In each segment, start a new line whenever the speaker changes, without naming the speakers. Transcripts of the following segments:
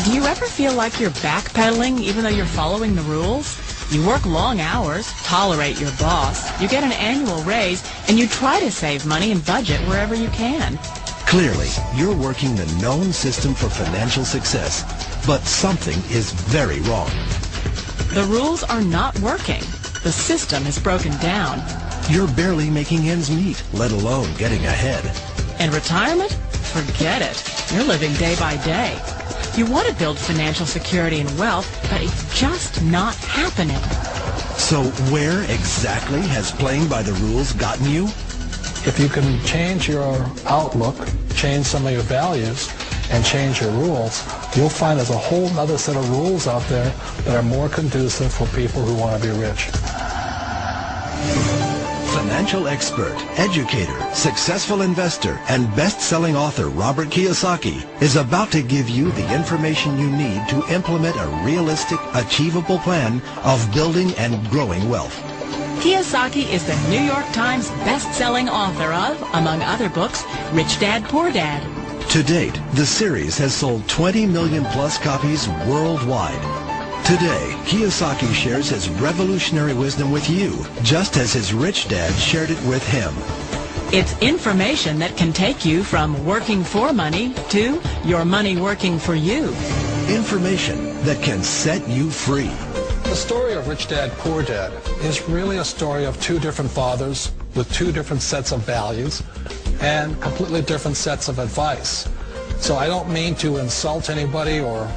Do you ever feel like you're backpedaling even though you're following the rules? You work long hours, tolerate your boss, you get an annual raise, and you try to save money and budget wherever you can.
Clearly, you're working the known system for financial success, but something is very wrong.
The rules are not working. The system is broken down.
You're barely making ends meet, let alone getting ahead.
And retirement? Forget it. You're living day by day. You want to build financial security and wealth, but it's just not happening.
So where exactly has playing by the rules gotten you?
If you can change your outlook, change some of your values, and change your rules, you'll find there's a whole other set of rules out there that are more conducive for people who want to be rich.
Financial expert, educator, successful investor, and best-selling author Robert Kiyosaki is about to give you the information you need to implement a realistic, achievable plan of building and growing wealth.
Kiyosaki is the New York Times best-selling author of, among other books, Rich Dad, Poor Dad.
To date, the series has sold 20 million plus copies worldwide. Today, Kiyosaki shares his revolutionary wisdom with you, just as his rich dad shared it with him.
It's information that can take you from working for money to your money working for you.
Information that can set you free.
The story of Rich Dad, Poor Dad is really a story of two different fathers with two different sets of values and completely different sets of advice. So I don't mean to insult anybody or,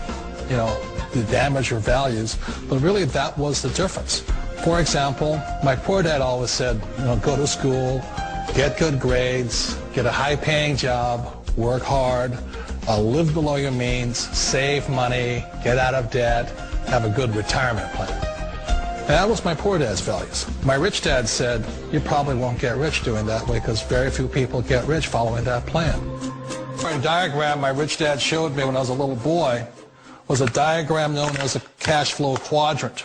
to damage your values, but really that was the difference. For example, my poor dad always said, go to school, get good grades, get a high-paying job, work hard, live below your means, save money, get out of debt, have a good retirement plan. And that was my poor dad's values. My rich dad said, you probably won't get rich doing that way because very few people get rich following that plan. A diagram my rich dad showed me when I was a little boy was a diagram known as a cash flow quadrant.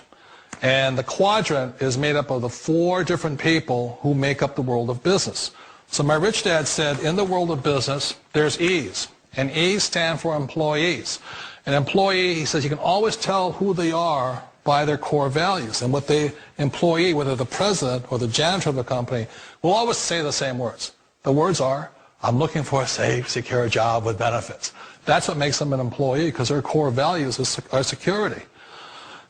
And the quadrant is made up of the four different people who make up the world of business. So my rich dad said, in the world of business, there's E's. And E's stand for employees. An employee, he says, you can always tell who they are by their core values. And what the employee, whether the president or the janitor of the company, will always say the same words. The words are, I'm looking for a safe, secure job with benefits. That's what makes them an employee, because their core values are security.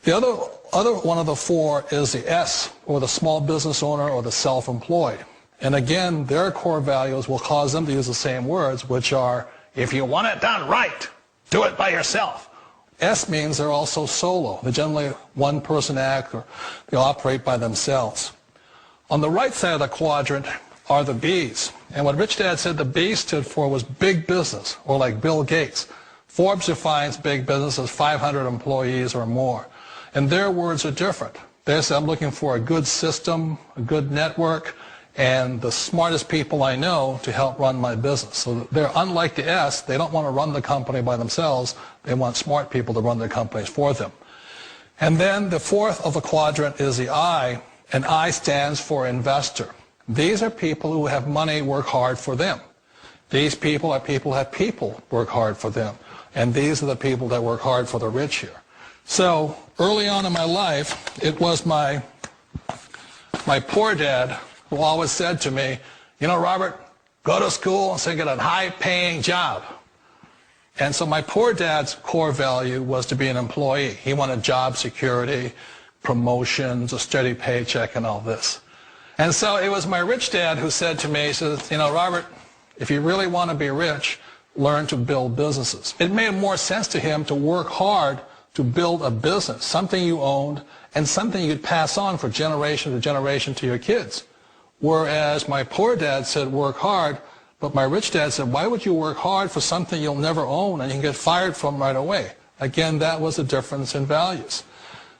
The other one of the four is the S, or the small business owner or the self-employed. And again, their core values will cause them to use the same words, which are, if you want it done right, do it by yourself. S means they're also solo. They're generally one-person act, or they operate by themselves. On the right side of the quadrant are the B's. And what Rich Dad said the B stood for was big business, or like Bill Gates. Forbes defines big business as 500 employees or more. And their words are different. They say, I'm looking for a good system, a good network, and the smartest people I know to help run my business. So they're unlike the S. They don't want to run the company by themselves. They want smart people to run their companies for them. And then the fourth of the quadrant is the I, and I stands for investor. These are people who have money work hard for them. These people are people who have people work hard for them. And these are the people that work hard for the rich here. So early on in my life, it was my poor dad who always said to me, Robert, go to school and get a high-paying job. And so my poor dad's core value was to be an employee. He wanted job security, promotions, a steady paycheck, and all this. And so it was my rich dad who said to me, he says, Robert, if you really want to be rich, learn to build businesses. It made more sense to him to work hard to build a business, something you owned and something you'd pass on for generation to generation to your kids. Whereas my poor dad said work hard, but my rich dad said, why would you work hard for something you'll never own and you can get fired from right away? Again, that was the difference in values.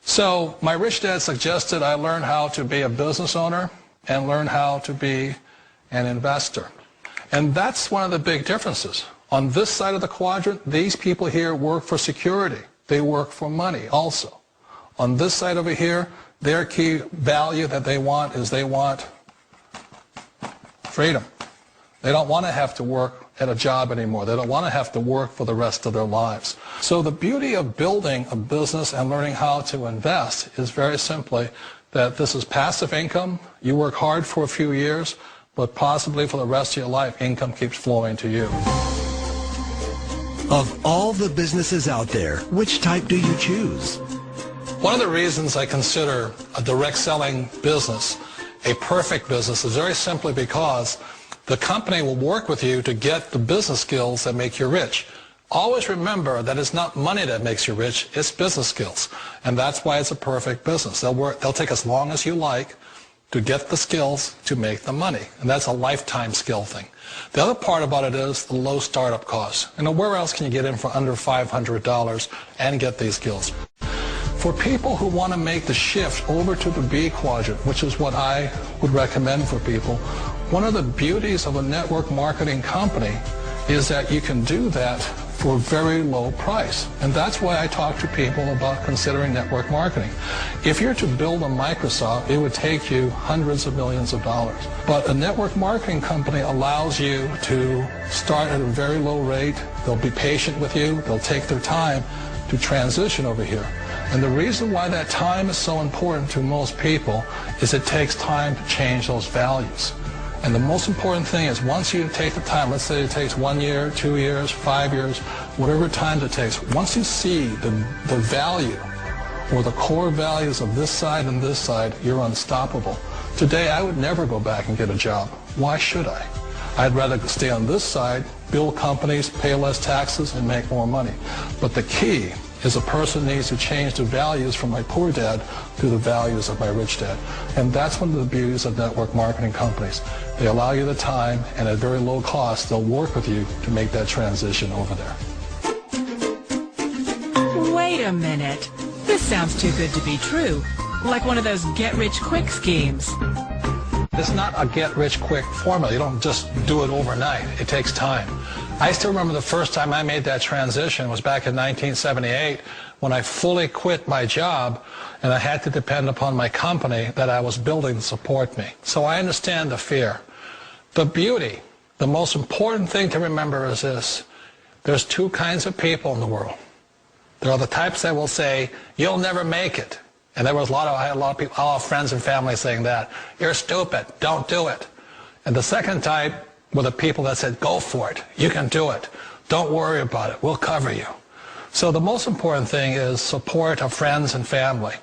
So my rich dad suggested I learn how to be a business owner and learn how to be an investor. And that's one of the big differences. On this side of the quadrant, these people here work for security. They work for money also. On this side over here, their key value that they want is they want freedom. They don't want to have to work at a job anymore. They don't want to have to work for the rest of their lives. So the beauty of building a business and learning how to invest is very simply that this is passive income. You work hard for a few years, but possibly for the rest of your life, income keeps flowing to you.
Of all the businesses out there, which type do you choose?
One of the reasons I consider a direct selling business a perfect business is very simply because the company will work with you to get the business skills that make you rich. Always remember that it's not money that makes you rich, it's business skills. And that's why it's a perfect business. They'll take as long as you like to get the skills to make the money. And that's a lifetime skill thing. The other part about it is the low startup costs. You know, where else can you get in for under $500 and get these skills? For people who want to make the shift over to the B quadrant, which is what I would recommend for people, one of the beauties of a network marketing company is that you can do that for a very low price. And that's why I talk to people about considering network marketing. If you're to build a Microsoft, it would take you hundreds of millions of dollars. But a network marketing company allows you to start at a very low rate. They'll be patient with you. They'll take their time to transition over here. And the reason why that time is so important to most people is it takes time to change those values. And the most important thing is once you take the time, let's say it takes 1 year, 2 years, 5 years, whatever time it takes, once you see the value or the core values of this side and this side, you're unstoppable. Today, I would never go back and get a job. Why should I? I'd rather stay on this side, build companies, pay less taxes, and make more money. But the key is a person needs to change the values from my poor dad to the values of my rich dad. And that's one of the beauties of network marketing companies. They allow you the time, and at very low cost, they'll work with you to make that transition over there.
Wait a minute. This sounds too good to be true. Like one of those get-rich-quick schemes.
It's not a get-rich-quick formula. You don't just do it overnight. It takes time. I still remember the first time I made that transition was back in 1978 when I fully quit my job and I had to depend upon my company that I was building to support me. So I understand the fear. The beauty, the most important thing to remember is this. There's two kinds of people in the world. There are the types that will say, you'll never make it. And I had a lot of people, all friends and family saying that. You're stupid. Don't do it. And the second type were the people that said, go for it. You can do it. Don't worry about it. We'll cover you. So the most important thing is support of friends and family.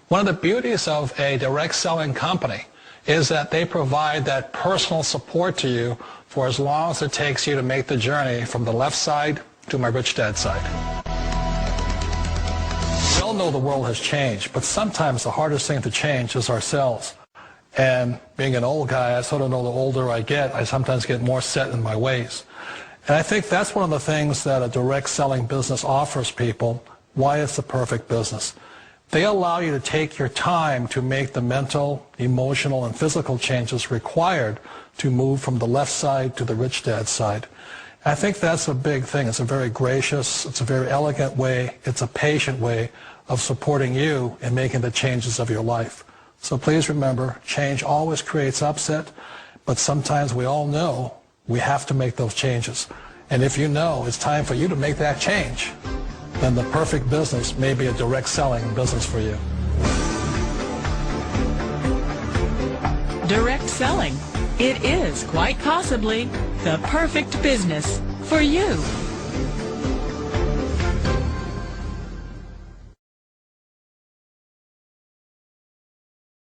One of the beauties of a direct selling company is that they provide that personal support to you for as long as it takes you to make the journey from the left side to my rich dad side. We all know the world has changed, but sometimes the hardest thing to change is ourselves. And being an old guy, I sort of know the older I get, I sometimes get more set in my ways. And I think that's one of the things that a direct selling business offers people, why it's the perfect business. They allow you to take your time to make the mental, emotional, and physical changes required to move from the left side to the rich dad side. I think that's a big thing. It's a very gracious, it's a very elegant way, it's a patient way of supporting you in making the changes of your life. So please remember, change always creates upset, but sometimes we all know we have to make those changes. And if you know it's time for you to make that change, then the perfect business may be a direct selling business for you.
Direct selling. It is quite possibly the perfect business for you.